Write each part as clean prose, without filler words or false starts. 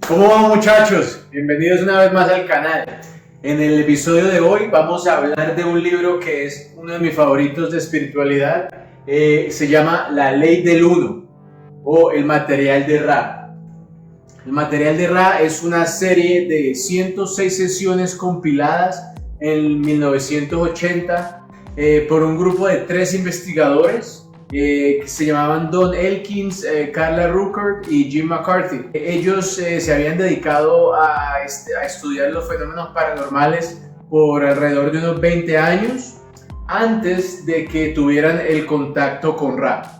¿Cómo van, muchachos? Bienvenidos una vez más al canal. En el episodio de hoy vamos a hablar de un libro que es uno de mis favoritos de espiritualidad. Se llama La Ley del Uno o El Material de Ra. El Material de Ra es una serie de 106 sesiones compiladas en 1980 por un grupo de 3 investigadores que se llamaban Don Elkins, Carla Rueckert y Jim McCarthy. Ellos se habían dedicado a estudiar los fenómenos paranormales por alrededor de unos 20 años antes de que tuvieran el contacto con Ra.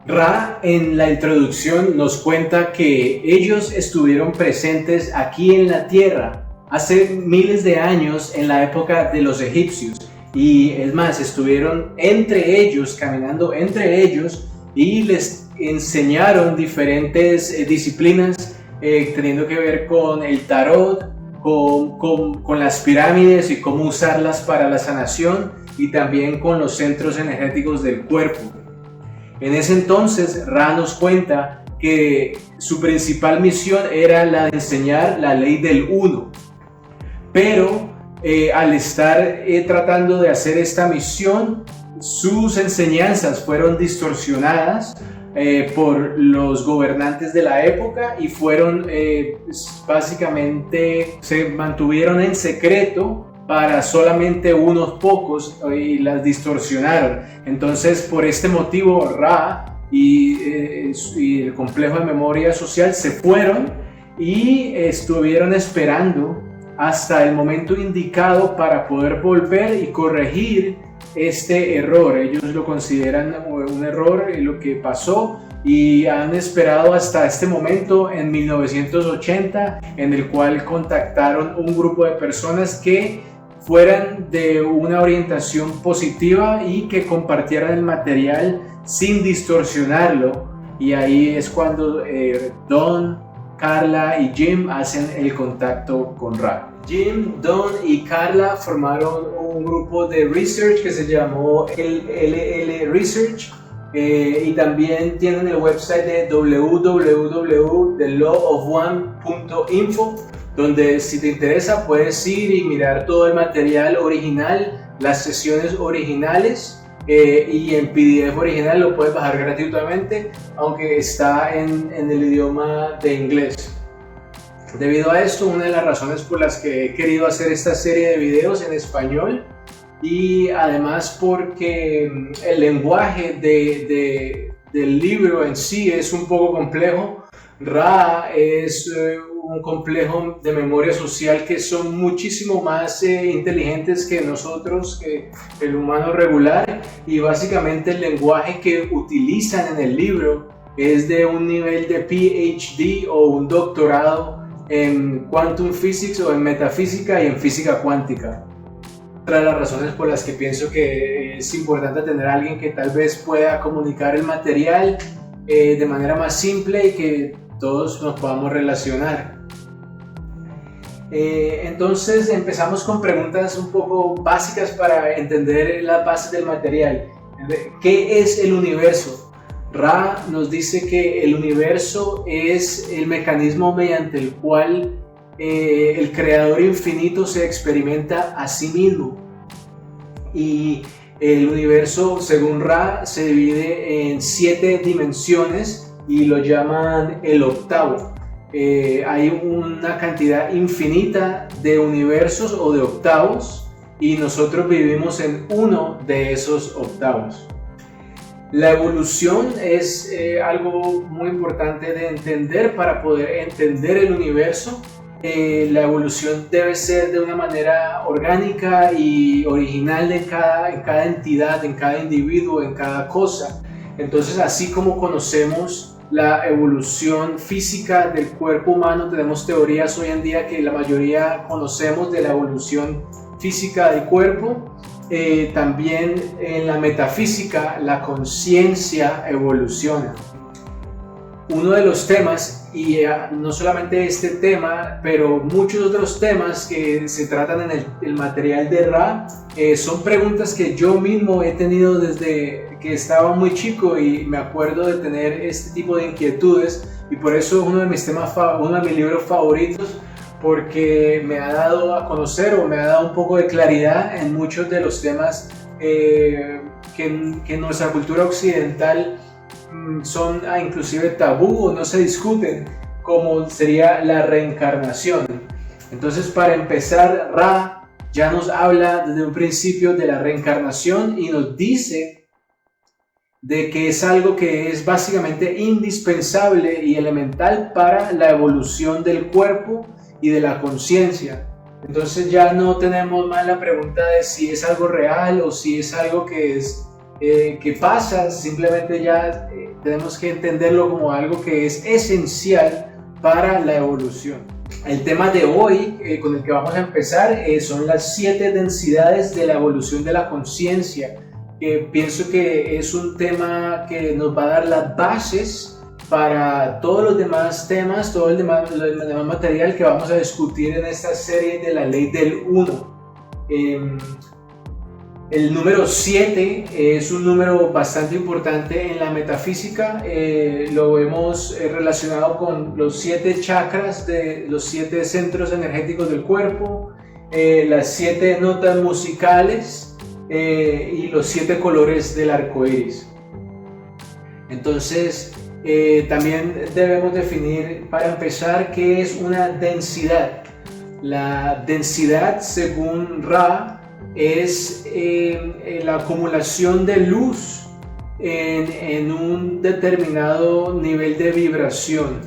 Ra en la introducción nos cuenta que ellos estuvieron presentes aquí en la Tierra hace miles de años en la época de los egipcios, y es más, estuvieron entre ellos, caminando entre ellos, y les enseñaron diferentes disciplinas teniendo que ver con el tarot, con las pirámides y cómo usarlas para la sanación, y también con los centros energéticos del cuerpo. En ese entonces, Ra nos cuenta que su principal misión era la de enseñar la ley del uno, pero al estar tratando de hacer esta misión, sus enseñanzas fueron distorsionadas por los gobernantes de la época y fueron básicamente se mantuvieron en secreto para solamente unos pocos y las distorsionaron. Entonces, por este motivo, Ra y el complejo de memoria social se fueron y estuvieron esperando hasta el momento indicado para poder volver y corregir este error. Ellos lo consideran un error lo que pasó, y han esperado hasta este momento en 1980, en el cual contactaron un grupo de personas que fueran de una orientación positiva y que compartieran el material sin distorsionarlo. Y ahí es cuando Don, Carla y Jim hacen el contacto con Ra. Jim, Don y Carla formaron un grupo de research que se llamó LL Research, y también tienen el website de www.thelawofone.info, donde si te interesa puedes ir y mirar todo el material original, las sesiones originales, y en PDF original lo puedes bajar gratuitamente, aunque está en el idioma de inglés. Debido a esto, una de las razones por las que he querido hacer esta serie de videos en español, y además porque el lenguaje del libro en sí es un poco complejo. Ra es un complejo de memoria social que son muchísimo más inteligentes que nosotros, que el humano regular, y básicamente el lenguaje que utilizan en el libro es de un nivel de PhD o un doctorado en Quantum Physics o en metafísica y en física cuántica. Otra de las razones por las que pienso que es importante tener a alguien que tal vez pueda comunicar el material de manera más simple y que todos nos podamos relacionar. Entonces empezamos con preguntas un poco básicas para entender las bases del material. ¿Qué es el universo? Ra nos dice que el universo es el mecanismo mediante el cual el creador infinito se experimenta a sí mismo. Y el universo, según Ra, se divide en 7 dimensiones y lo llaman el octavo. Hay una cantidad infinita de universos o de octavos, y nosotros vivimos en uno de esos octavos. La evolución es algo muy importante de entender para poder entender el universo. La evolución debe ser de una manera orgánica y original en cada entidad, en cada individuo, en cada cosa. Entonces, así como conocemos la evolución física del cuerpo humano, tenemos teorías hoy en día que la mayoría conocemos de la evolución física del cuerpo. También en la metafísica la conciencia evoluciona. uno de los temas, y no solamente este tema, pero muchos otros temas que se tratan en el material de Ra, son preguntas que yo mismo he tenido desde que estaba muy chico y me acuerdo de tener este tipo de inquietudes, y por eso es uno de mis libros favoritos, porque me ha dado a conocer o me ha dado un poco de claridad en muchos de los temas que en nuestra cultura occidental son inclusive tabú o no se discuten, como sería la reencarnación. Entonces, para empezar, Ra ya nos habla desde un principio de la reencarnación y nos dice de que es algo que es básicamente indispensable y elemental para la evolución del cuerpo y de la conciencia. Entonces ya no tenemos más la pregunta de si es algo real o si es algo que pasa, simplemente ya tenemos que entenderlo como algo que es esencial para la evolución. El tema de hoy, con el que vamos a empezar, son las 7 densidades de la evolución de la conciencia, que pienso que es un tema que nos va a dar las bases para todos los demás temas, todo el demás material que vamos a discutir en esta serie de la ley del 1. El número 7 es un número bastante importante en la metafísica. Lo vemos relacionado con los 7 chakras de los 7 centros energéticos del cuerpo, las 7 notas musicales y los 7 colores del arco iris. Entonces, también debemos definir, para empezar, qué es una densidad. La densidad, según Ra, es la acumulación de luz en un determinado nivel de vibración.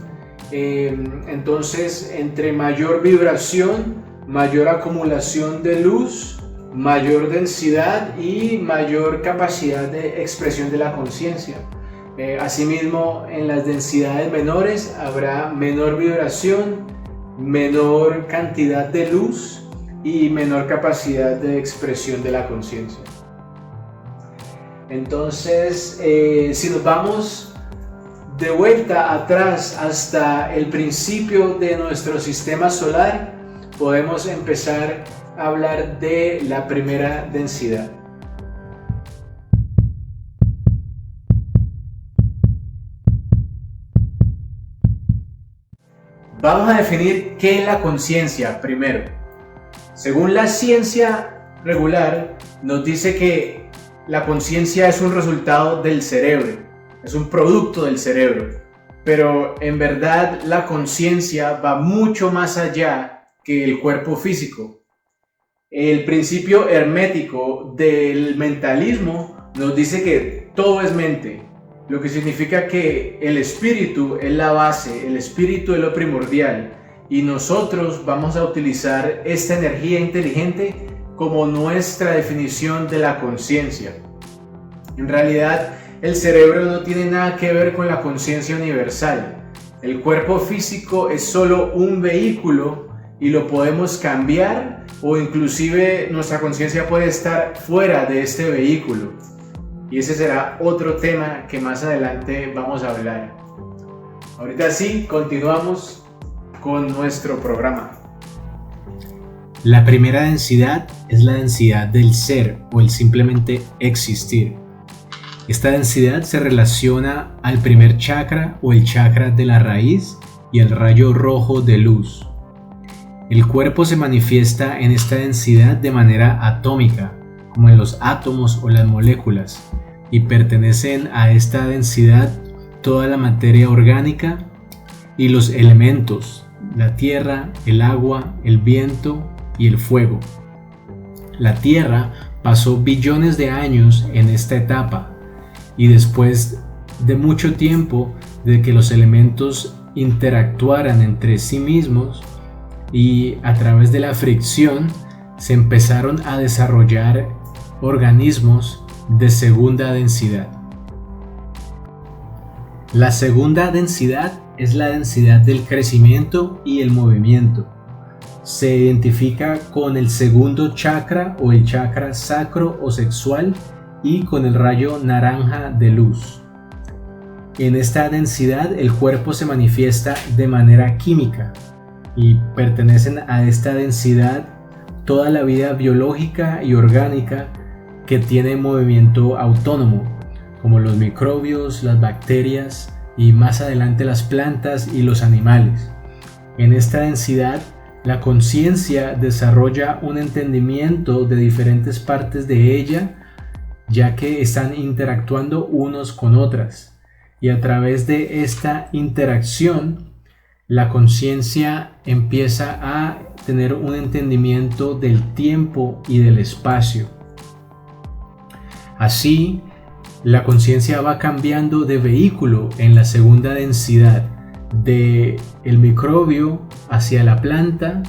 Entonces, entre mayor vibración, mayor acumulación de luz, mayor densidad y mayor capacidad de expresión de la conciencia. Asimismo, en las densidades menores habrá menor vibración, menor cantidad de luz y menor capacidad de expresión de la conciencia. Entonces, si nos vamos de vuelta atrás hasta el principio de nuestro sistema solar, podemos empezar a hablar de la primera densidad. Vamos a definir qué es la conciencia primero. Según la ciencia regular, nos dice que la conciencia es un resultado del cerebro, es un producto del cerebro, pero en verdad la conciencia va mucho más allá que el cuerpo físico. El principio hermético del mentalismo nos dice que todo es mente, lo que significa que el espíritu es la base, el espíritu es lo primordial, y nosotros vamos a utilizar esta energía inteligente como nuestra definición de la conciencia. En realidad, el cerebro no tiene nada que ver con la conciencia universal. El cuerpo físico es solo un vehículo y lo podemos cambiar, o inclusive nuestra conciencia puede estar fuera de este vehículo. Y ese será otro tema que más adelante vamos a hablar. Ahorita sí, continuamos con nuestro programa. La primera densidad es la densidad del ser o el simplemente existir. Esta densidad se relaciona al primer chakra o el chakra de la raíz y al rayo rojo de luz. El cuerpo se manifiesta en esta densidad de manera atómica, como en los átomos o las moléculas, y pertenecen a esta densidad toda la materia orgánica y los elementos, la tierra, el agua, el viento y el fuego. La Tierra pasó billones de años en esta etapa, y después de mucho tiempo de que los elementos interactuaran entre sí mismos y a través de la fricción, se empezaron a desarrollar organismos de segunda densidad. La segunda densidad es la densidad del crecimiento y el movimiento. Se identifica con el segundo chakra o el chakra sacro o sexual y con el rayo naranja de luz. En esta densidad el cuerpo se manifiesta de manera química y pertenecen a esta densidad toda la vida biológica y orgánica que tiene movimiento autónomo, como los microbios, las bacterias y más adelante las plantas y los animales. En esta densidad, la conciencia desarrolla un entendimiento de diferentes partes de ella, ya que están interactuando unos con otras. Y a través de esta interacción, la conciencia empieza a tener un entendimiento del tiempo y del espacio. Así, la conciencia va cambiando de vehículo en la segunda densidad, del microbio hacia la planta,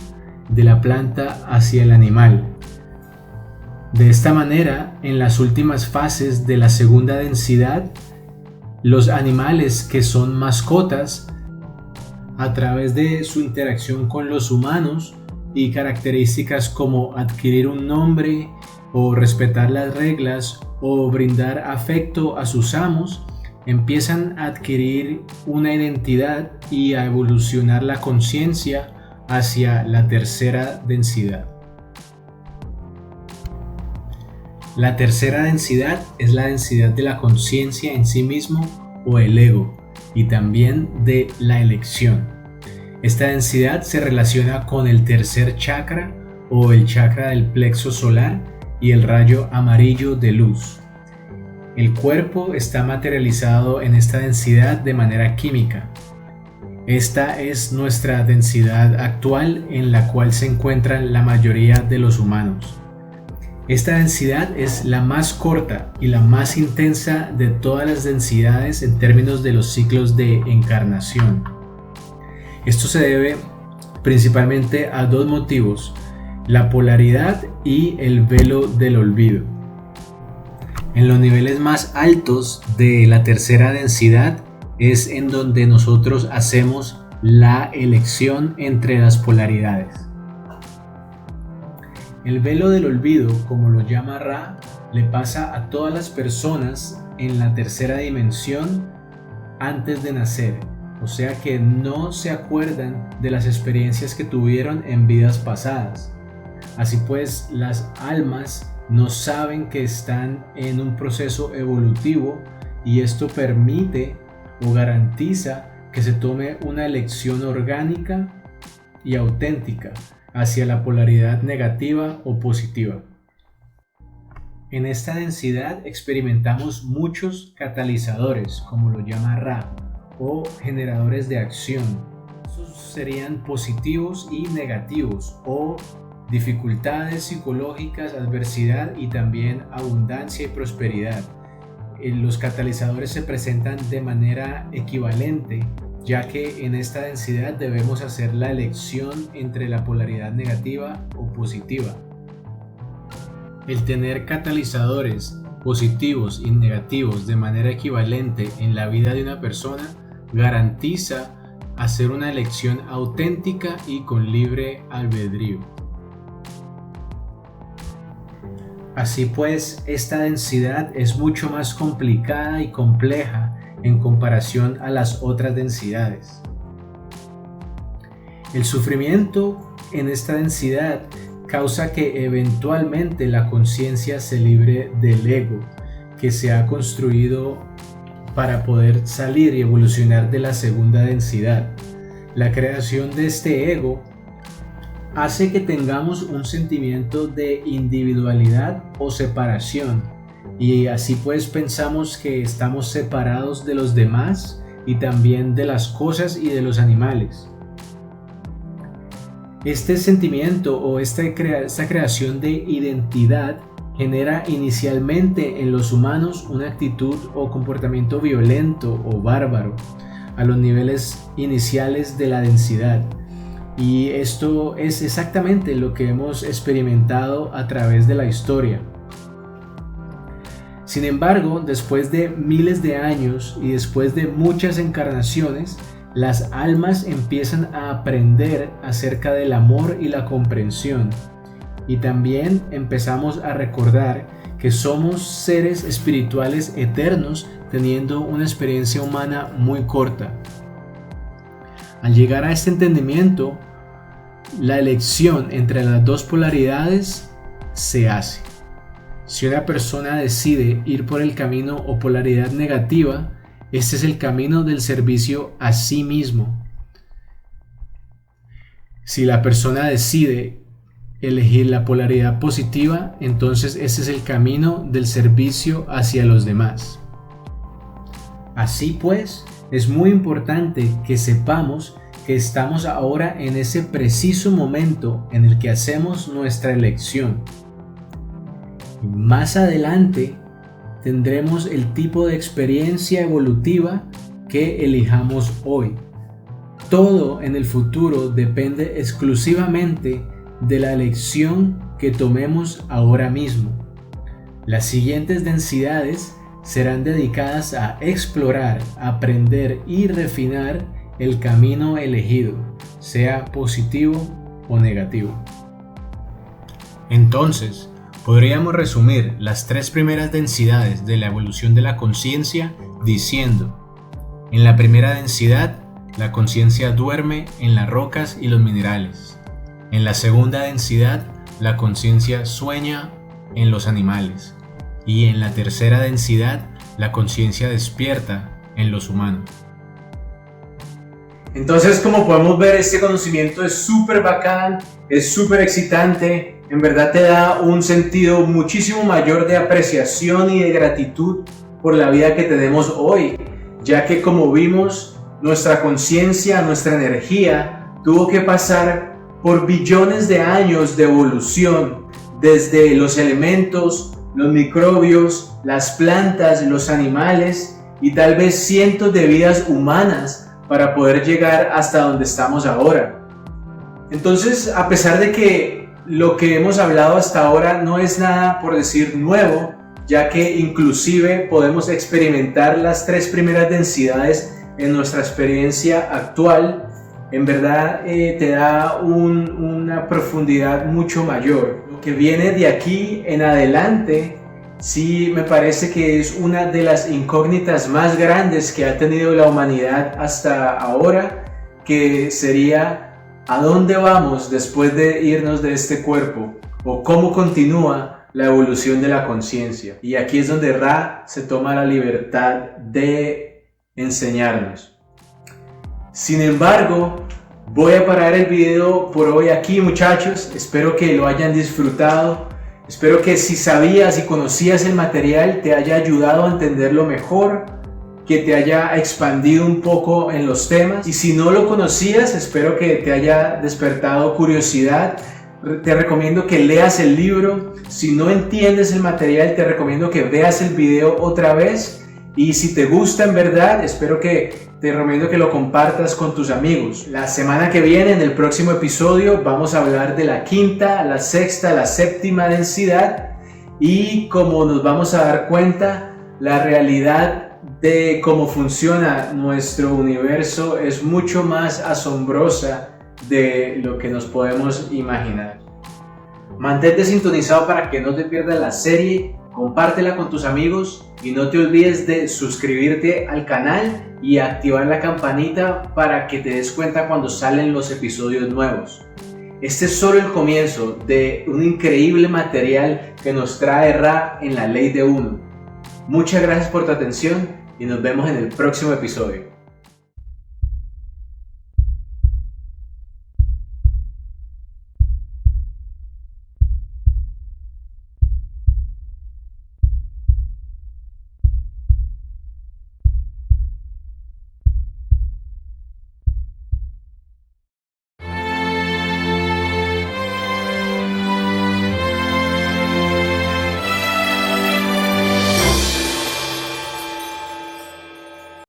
de la planta hacia el animal. De esta manera, en las últimas fases de la segunda densidad, los animales que son mascotas, a través de su interacción con los humanos y características como adquirir un nombre o respetar las reglas o brindar afecto a sus amos, empiezan a adquirir una identidad y a evolucionar la conciencia hacia la tercera densidad. La tercera densidad es la densidad de la conciencia en sí mismo o el ego, y también de la elección. Esta densidad se relaciona con el tercer chakra o el chakra del plexo solar y el rayo amarillo de luz. El cuerpo está materializado en esta densidad de manera química. Esta es nuestra densidad actual en la cual se encuentran la mayoría de los humanos. Esta densidad es la más corta y la más intensa de todas las densidades en términos de los ciclos de encarnación. Esto se debe principalmente a dos motivos: la polaridad y el velo del olvido. En los niveles más altos de la tercera densidad es en donde nosotros hacemos la elección entre las polaridades. El velo del olvido, como lo llama Ra, le pasa a todas las personas en la tercera dimensión antes de nacer, o sea que no se acuerdan de las experiencias que tuvieron en vidas pasadas. Así pues, las almas no saben que están en un proceso evolutivo, y esto permite o garantiza que se tome una elección orgánica y auténtica hacia la polaridad negativa o positiva. En esta densidad experimentamos muchos catalizadores, como lo llama Ra, o generadores de acción. Estos serían positivos y negativos, o dificultades psicológicas, adversidad y también abundancia y prosperidad. Los catalizadores se presentan de manera equivalente, ya que en esta densidad debemos hacer la elección entre la polaridad negativa o positiva. El tener catalizadores positivos y negativos de manera equivalente en la vida de una persona garantiza hacer una elección auténtica y con libre albedrío. Así pues, esta densidad es mucho más complicada y compleja en comparación a las otras densidades. El sufrimiento en esta densidad causa que eventualmente la conciencia se libre del ego que se ha construido para poder salir y evolucionar de la segunda densidad. La creación de este ego hace que tengamos un sentimiento de individualidad o separación, y así pues pensamos que estamos separados de los demás y también de las cosas y de los animales. Este sentimiento o esta creación de identidad genera inicialmente en los humanos una actitud o comportamiento violento o bárbaro a los niveles iniciales de la densidad. Y esto es exactamente lo que hemos experimentado a través de la historia. Sin embargo, después de miles de años y después de muchas encarnaciones, las almas empiezan a aprender acerca del amor y la comprensión. Y también empezamos a recordar que somos seres espirituales eternos teniendo una experiencia humana muy corta. Al llegar a este entendimiento, la elección entre las dos polaridades se hace. Si una persona decide ir por el camino o polaridad negativa, este es el camino del servicio a sí mismo. Si la persona decide elegir la polaridad positiva, entonces ese es el camino del servicio hacia los demás. Así pues, es muy importante que sepamos que estamos ahora en ese preciso momento en el que hacemos nuestra elección. Y más adelante tendremos el tipo de experiencia evolutiva que elijamos hoy. Todo en el futuro depende exclusivamente de la elección que tomemos ahora mismo. Las siguientes densidades serán dedicadas a explorar, aprender y refinar el camino elegido, sea positivo o negativo. Entonces, podríamos resumir las tres primeras densidades de la evolución de la conciencia diciendo: en la primera densidad, la conciencia duerme en las rocas y los minerales. En la segunda densidad, la conciencia sueña en los animales. Y en la tercera densidad, la conciencia despierta en los humanos. Entonces, como podemos ver, este conocimiento es súper bacán, es súper excitante, en verdad te da un sentido muchísimo mayor de apreciación y de gratitud por la vida que tenemos hoy, ya que como vimos, nuestra conciencia, nuestra energía tuvo que pasar por billones de años de evolución, desde los elementos, los microbios, las plantas, los animales y tal vez cientos de vidas humanas para poder llegar hasta donde estamos ahora. Entonces, a pesar de que lo que hemos hablado hasta ahora no es nada por decir nuevo, ya que inclusive podemos experimentar las tres primeras densidades en nuestra experiencia actual, en verdad te da una profundidad mucho mayor. Lo que viene de aquí en adelante sí me parece que es una de las incógnitas más grandes que ha tenido la humanidad hasta ahora, que sería ¿a dónde vamos después de irnos de este cuerpo? ¿O cómo continúa la evolución de la conciencia? Y aquí es donde Ra se toma la libertad de enseñarnos. Sin embargo, voy a parar el video por hoy aquí, muchachos. Espero que lo hayan disfrutado. Espero que si sabías y conocías el material te haya ayudado a entenderlo mejor, que te haya expandido un poco en los temas. Y si no lo conocías, espero que te haya despertado curiosidad. Te recomiendo que leas el libro. Si no entiendes el material, te recomiendo que veas el video otra vez. Y si te gusta en verdad, te recomiendo que lo compartas con tus amigos. La semana que viene, en el próximo episodio, vamos a hablar de la quinta, la sexta, la séptima densidad. Y como nos vamos a dar cuenta, la realidad de cómo funciona nuestro universo es mucho más asombrosa de lo que nos podemos imaginar. Mantente sintonizado para que no te pierdas la serie, compártela con tus amigos y no te olvides de suscribirte al canal y activar la campanita para que te des cuenta cuando salen los episodios nuevos. Este es solo el comienzo de un increíble material que nos trae Ra en la ley de uno. Muchas gracias por tu atención y nos vemos en el próximo episodio.